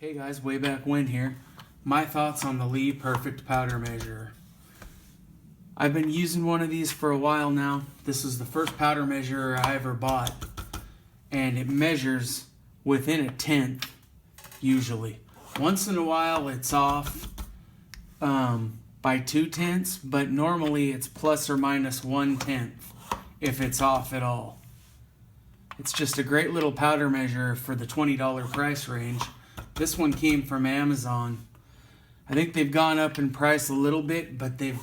Hey guys, way back when here. My thoughts on the Lee Perfect Powder Measurer. I've been using one of these for a while now. This is the first powder measurer I ever bought, and it measures within a tenth usually. Once in a while it's off by 2/10, but normally it's plus or minus 1/10 if it's off at all. It's just a great little powder measurer for the $20 price range. This one came from Amazon. I think they've gone up in price a little bit, but they've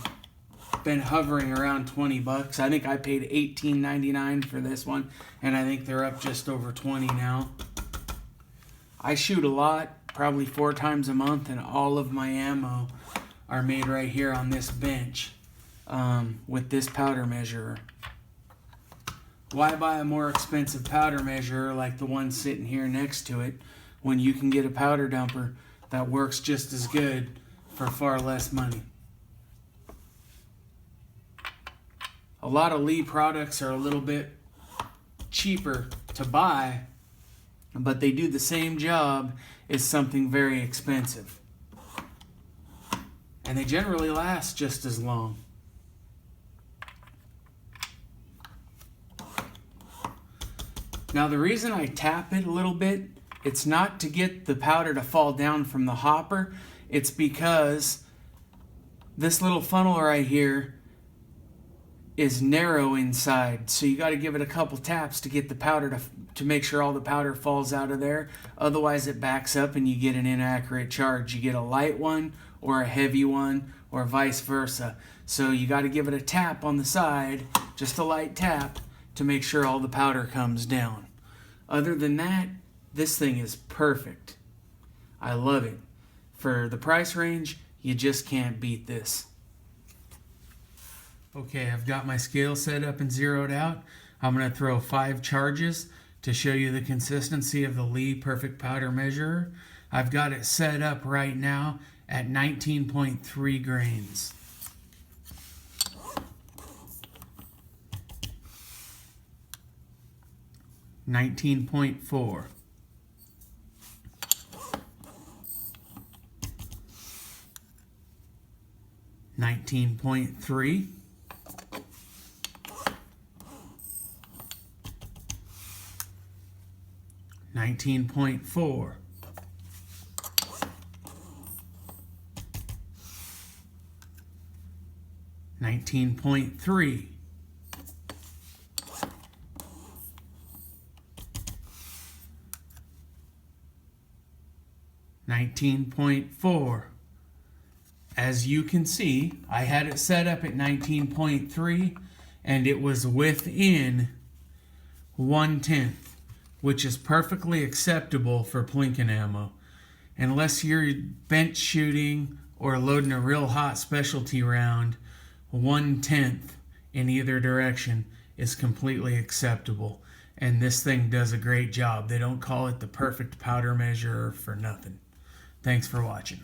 been hovering around 20 bucks. I think I paid $18.99 for this one, and I think they're up just over 20 now. I shoot a lot, probably 4 times a month, and all of my ammo are made right here on this bench with this powder measurer. Why buy a more expensive powder measurer like the one sitting here next to it when you can get a powder dumper that works just as good for far less money? A lot of Lee products are a little bit cheaper to buy, but they do the same job as something very expensive. And they generally last just as long. Now the reason I tap it a little bit, it's not to get the powder to fall down from the hopper. It's because this little funnel right here is narrow inside. So you got to give it a couple taps to get the powder to make sure all the powder falls out of there. Otherwise it backs up and you get an inaccurate charge. You get a light one or a heavy one or vice versa. So you got to give it a tap on the side, just a light tap, to make sure all the powder comes down. Other than that, this thing is perfect. I love it. For the price range, you just can't beat this. Okay, I've got my scale set up and zeroed out. I'm going to throw 5 charges to show you the consistency of the Lee Perfect Powder Measurer. I've got it set up right now at 19.3 grains. $19.4, $19.3, $19.4, $19.3, $19.4. As you can see, I had it set up at 19.3 and it was within 1/10, which is perfectly acceptable for plinking ammo. Unless you're bench shooting or loading a real hot specialty round, 1/10 in either direction is completely acceptable. And this thing does a great job. They don't call it the perfect powder measurer for nothing. Thanks for watching.